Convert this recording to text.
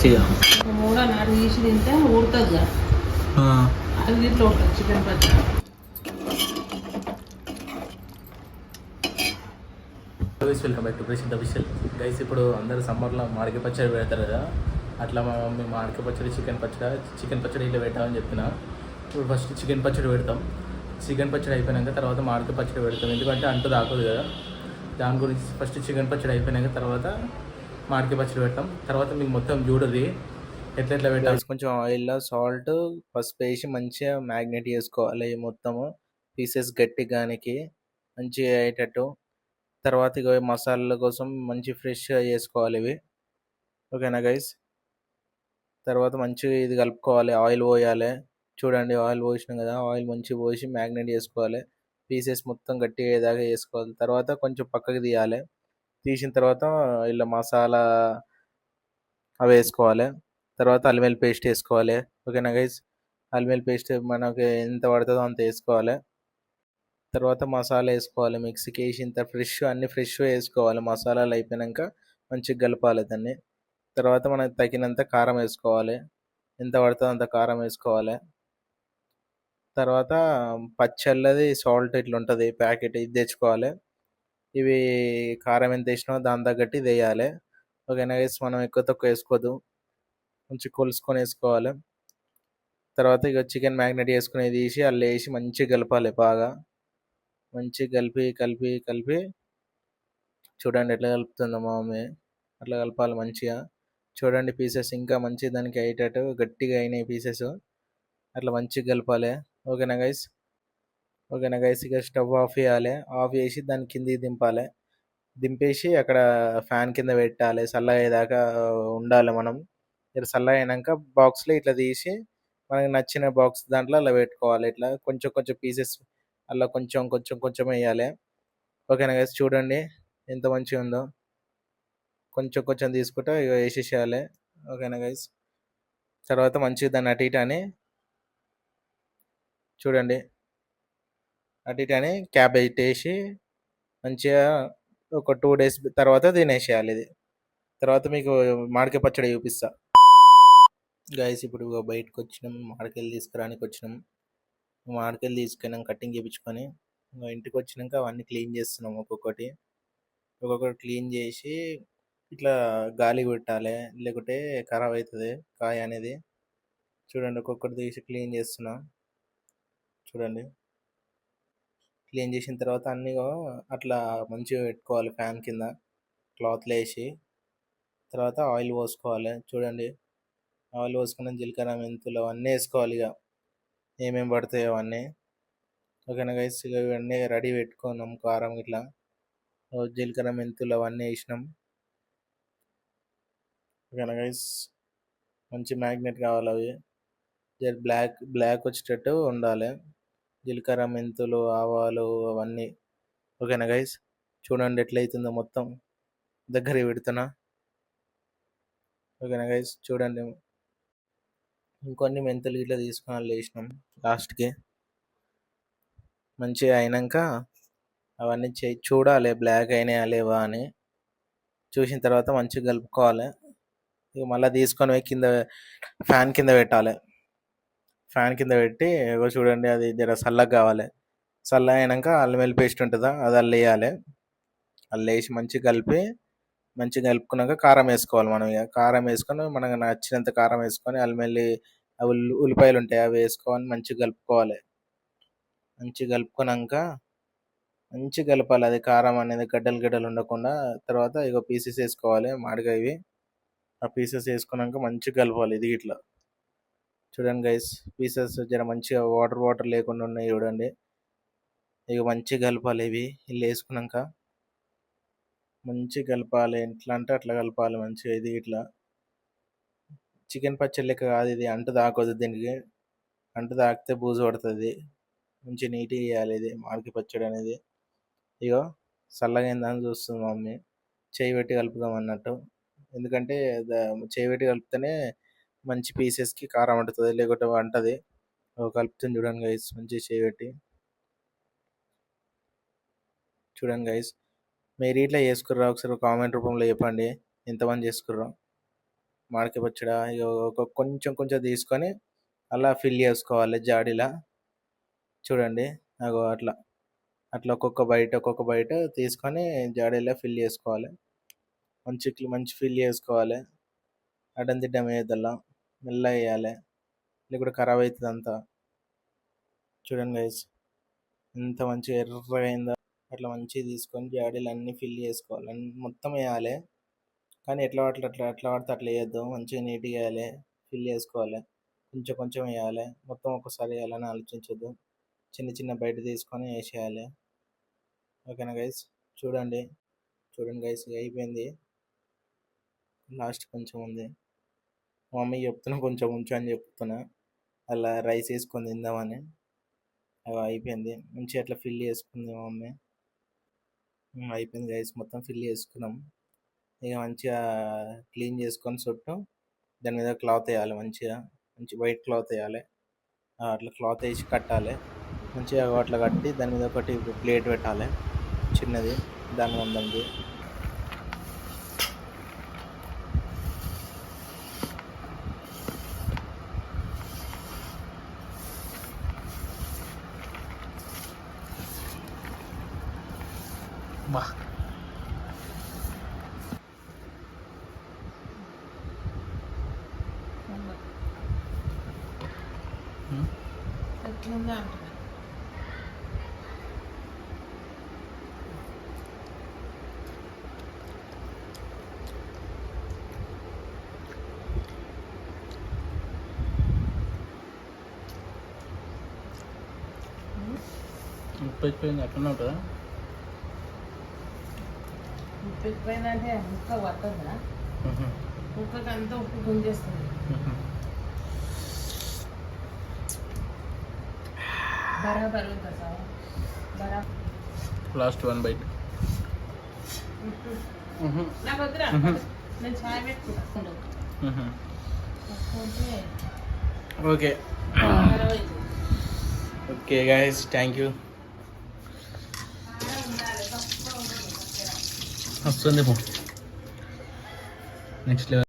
Taste ఇక మూడో నాడు తీసి తింటే ఉడుతుంది అది దీంట్లో ఉంటుంది చికెన్ పచ్చడి. వెల్కమ్ బ్యాక్ టు ప్రసిద్ధ విషయం గైస్. ఇప్పుడు అందరూ సమ్మర్లో మామిడికాయ పచ్చడి పెడతారు కదా, అట్లా మా మమ్మీ మామిడికాయ పచ్చడి చికెన్ పచ్చడి ఇట్లా పెట్టామని చెప్పిన. ఇప్పుడు ఫస్ట్ చికెన్ పచ్చడి పెడతాం. చికెన్ పచ్చడి అయిపోయాక తర్వాత మామిడికాయ పచ్చడి పెడతాం, ఎందుకంటే అంటు తాకదు కదా. దాని గురించి ఫస్ట్ చికెన్ పచ్చడి అయిపోయాక తర్వాత మామిడికాయ పచ్చడి పెడతాం. తర్వాత మీకు మొత్తం చూడది ఎట్లా పెట్టాలి. కొంచెం ఆయిల్లో సాల్ట్ పసుపు వేసి మంచిగా మ్యాగ్నేట్ చేసుకోవాలి. మొత్తము పీసెస్ గట్టిగానికి మంచిగా అయ్యేటట్టు. తర్వాత ఇక మసాలాల కోసం మంచి ఫ్రెష్గా చేసుకోవాలి ఇవి, ఓకేనా గైస్. తర్వాత మంచిగా ఇది కలుపుకోవాలి, ఆయిల్ పోయాలి. చూడండి ఆయిల్ పోసినాం కదా, ఆయిల్ మంచిగా పోసి మ్యాగ్నేట్ చేసుకోవాలి. పీసెస్ మొత్తం గట్టిగా అయ్యేదాకా చేసుకోవాలి. తర్వాత కొంచెం పక్కకి తీయాలి. తీసిన తర్వాత ఇలా మసాలా అవి వేసుకోవాలి. తర్వాత అల్లం పేస్ట్ వేసుకోవాలి, ఓకేనా గైస్. అల్లం పేస్ట్ మనకి ఎంత పడుతుందో అంత వేసుకోవాలి. తర్వాత మసాలా వేసుకోవాలి, మిక్సీకి వేసి ఇంత అన్ని ఫ్రెష్ వేసుకోవాలి. మసాలాలు అయిపోయాక మంచిగా కలపాలి దాన్ని. తర్వాత మనకు తగినంత కారం వేసుకోవాలి, ఎంత పడుతుందో అంత కారం వేసుకోవాలి. తర్వాత పచ్చళ్ళది సాల్ట్ ఇట్లా ఉంటుంది ప్యాకెట్, ఇది తెచ్చుకోవాలి. ఇవి కారం ఎంత వేసినామో దాని తగ్గట్టు ఇది వేయాలి, ఓకేనా గైస్. మనం ఎక్కువ తక్కువ వేసుకోవద్దు, మంచిగా కొలుసుకొని వేసుకోవాలి. తర్వాత ఇక చికెన్ మ్యాగ్నేట్ చేసుకుని తీసి అల్లు వేసి మంచిగా కలపాలి. బాగా మంచిగా కలిపి కలిపి కలిపి చూడండి ఎట్లా కలుపుతుందో మా మమ్మీ. అట్లా కలపాలి మంచిగా. చూడండి పీసెస్ ఇంకా మంచిగా దానికి అయ్యేటట్టు గట్టిగా అయినాయి పీసెస్. అట్లా మంచిగా కలపాలి, ఓకేనా గైస్. ఓకేనా గైస్. ఇక స్టవ్ ఆఫ్ చేయాలి. ఆఫ్ చేసి దాని కిందికి దింపాలి. దింపేసి అక్కడ ఫ్యాన్ కింద పెట్టాలి, చల్లగా అయ్యేదాకా ఉండాలి. మనం ఇక్కడ చల్లగా అయినాక బాక్స్లో ఇట్లా తీసి మనకి నచ్చిన బాక్స్ దాంట్లో అలా పెట్టుకోవాలి. ఇట్లా కొంచెం కొంచెం పీసెస్ అలా కొంచెం కొంచెం కొంచెం వేయాలి, ఓకేనా గైస్. చూడండి ఎంత మంచిగా ఉందో. కొంచెం కొంచెం తీసుకుంటా ఇక వేసేసేయాలి, ఓకేనా గైస్. తర్వాత మంచిగా దాన్ని అటు ఇటు అని చూడండి, అటు ఇటు అని క్యాప్ పెట్టేసి మంచిగా ఒక 2 days తర్వాత తినేసేయాలి ఇది. తర్వాత మీకు మామిడికాయ పచ్చడి చూపిస్తా గైస్. ఇప్పుడు బయటకు వచ్చినాం, మామిడికాయలు తీసుకురానికి వచ్చినాం. మామిడికాయలు తీసుకున్నాం, కటింగ్ చేయించుకొని ఇంటికి వచ్చినాక అవన్నీ క్లీన్ చేస్తున్నాం. ఒక్కొక్కటి క్లీన్ చేసి ఇట్లా గాలి పెట్టాలి, లేకుంటే ఖరాబ్ అవుతుంది కాయ అనేది. చూడండి ఒక్కొక్కటి తీసి క్లీన్ చేస్తున్నా. చూడండి క్లీన్ చేసిన తర్వాత అన్నీ అట్లా మంచిగా పెట్టుకోవాలి ఫ్యాన్ కింద క్లాత్లో వేసి. తర్వాత ఆయిల్ పోసుకోవాలి. చూడండి ఆయిల్ పోసుకున్న జీలకర్ర మెంతులు అవన్నీ వేసుకోవాలి, ఇక ఏమేమి పడతాయో అవన్నీ, ఓకేనా గైస్. ఇక ఇవన్నీ రెడీ పెట్టుకున్నాం. కారం ఇట్లా జీలకర్ర మెంతులు అవన్నీ వేసినాం, ఓకేనా గైస్. మంచి మ్యాగ్నెట్ కావాలి, అవి బ్లాక్ వచ్చేటట్టు ఉండాలి. జీలకర్ర మెంతులు ఆవాలు అవన్నీ, ఓకేనా గైస్. చూడండి ఎట్లయితుందో మొత్తం దగ్గర పెడుతున్నా, ఓకేనా గైస్. చూడండి ఇంకొన్ని మెంతులు ఇట్లా తీసుకొని వేసినాం లాస్ట్కి. మంచిగా అయినాక అవన్నీ చూడాలి బ్లాక్ అయినాయా లేవా అని. చూసిన తర్వాత మంచిగా కలుపుకోవాలి. ఇక మళ్ళీ తీసుకొని పోయి కింద ఫ్యాన్ కింద పెట్టాలి. ఫ్యాన్ కింద పెట్టి చూడండి అది జర చల్లగా కావాలి. చల్లగా అయినాక అల్లం పేస్ట్ ఉంటుందా అది అల్లు వేయాలి. అల్లు వేసి మంచిగా కలుపుకున్నాక కారం వేసుకోవాలి. మనం ఇక కారం వేసుకొని మనకు నచ్చినంత కారం వేసుకొని ఉల్లిపాయలు ఉంటాయి అవి వేసుకొని మంచిగా కలుపుకోవాలి. మంచిగా కలుపుకున్నాక మంచిగా కలపాలి, అది కారం అనేది గడ్డలు ఉండకుండా. తర్వాత ఇక పీసెస్ వేసుకోవాలి మామిడికాయవి. ఆ పీసెస్ వేసుకున్నాక మంచిగా కలపాలి. ఇది ఇట్లా చూడండి గైస్, పీసెస్ జర మంచిగా వాటర్ లేకుండా ఉన్నాయి చూడండి. ఇక మంచిగా కలపాలి, ఇవి ఇల్లు వేసుకున్నాక మంచిగా కలపాలి. ఎట్లా అంటే అట్లా కలపాలి మంచిగా. ఇది ఇట్లా చికెన్ పచ్చడి లెక్క కాదు ఇది, అంటు తాకదు దీనికి. అంటు తాకితే బూజు పడుతుంది. మంచి నీట్గా చేయాలి ఇది మామిడికాయ పచ్చడి అనేది. ఇగో చల్లగా అయిందని చూస్తుంది మమ్మీ, చేయి పెట్టి కలుపుదాం అన్నట్టు. ఎందుకంటే చేయి పెట్టి కలిపితేనే మంచి పీసెస్కి కారం అంటుతుంది, లేకుంటే అంటది. కలుపుతుంది చూడండి గైస్, మంచిగా చేయి పెట్టి. చూడండి గైస్, మీరు ఇట్లా చేసుకుర్రా ఒకసారి కామెంట్ రూపంలో చెప్పండి ఎంతమంది చేసుకుర్రా. మామిడికాయ పచ్చడి ఇగో ఒక కొంచెం కొంచెం తీసుకొని అలా ఫిల్ చేసుకోవాలి జాడీలా. చూడండి అగో అట్లా అట్లా ఒక్కొక్క బయట తీసుకొని జాడీలో ఫిల్ చేసుకోవాలి. మంచి ఫిల్ చేసుకోవాలి. అడ్డం దిడ్డం వేయద్దల్లా, మెల్లగా వేయాలి, లేకుంటే ఖరాబ్ అవుతుంది అంతా. చూడండి గైస్ ఎంత మంచిగా ఎర్రగా అయిందో. అట్లా మంచిగా తీసుకొని జాడీలు అన్నీ ఫిల్ చేసుకోవాలి, మొత్తం వేయాలి. కానీ ఎట్లా పడితే అట్లా వేయద్దు, మంచిగా నీట్గా వేయాలి, ఫిల్ చేసుకోవాలి. కొంచెం కొంచెం వేయాలి, మొత్తం ఒకసారి వేయాలని ఆలోచించద్దు. చిన్న చిన్న బయట తీసుకొని వేసేయాలి. ఓకేనా గైస్? చూడండి గైస్ అయిపోయింది. లాస్ట్ కొంచెం ఉంది. మా మమ్మీ చెప్తున్నా కొంచెం ఉంచు అని చెప్తున్నా, అలా రైస్ వేసుకొని తిందామని. అవి అయిపోయింది, మంచిగా అట్లా ఫిల్ చేసుకుంది మా మమ్మీ. అయిపోయింది గైస్, మొత్తం ఫిల్ చేసుకున్నాం. ఇక మంచిగా క్లీన్ చేసుకొని చుట్టూ దాని మీద క్లాత్ వేయాలి, మంచి వైట్ క్లాత్ వేయాలి. అట్లా క్లాత్ వేసి కట్టాలి. మంచిగా అట్లా కట్టి దాని మీద ఒకటి ప్లేట్ పెట్టాలి చిన్నది, దాని మందంది. బా ఎట్లుందా అంటున్నా. ఉప్పు అయిపోయింది, అట్లనే ఉంటుందా? ఉప్పు ఎక్కువైందంటే ముక్క పట్టదా, ముక్కకి అంతా ఉప్పు గుంజేస్తుంది. బరాబర్ ఉంటుంది సార్, బరాబర్. Last one bite. నాకు వద్దురా, నేను చాయ్ పెట్టుకుంటా. Okay okay guys, thank you. వస్తుంది నెక్స్ట్ లెవెల్.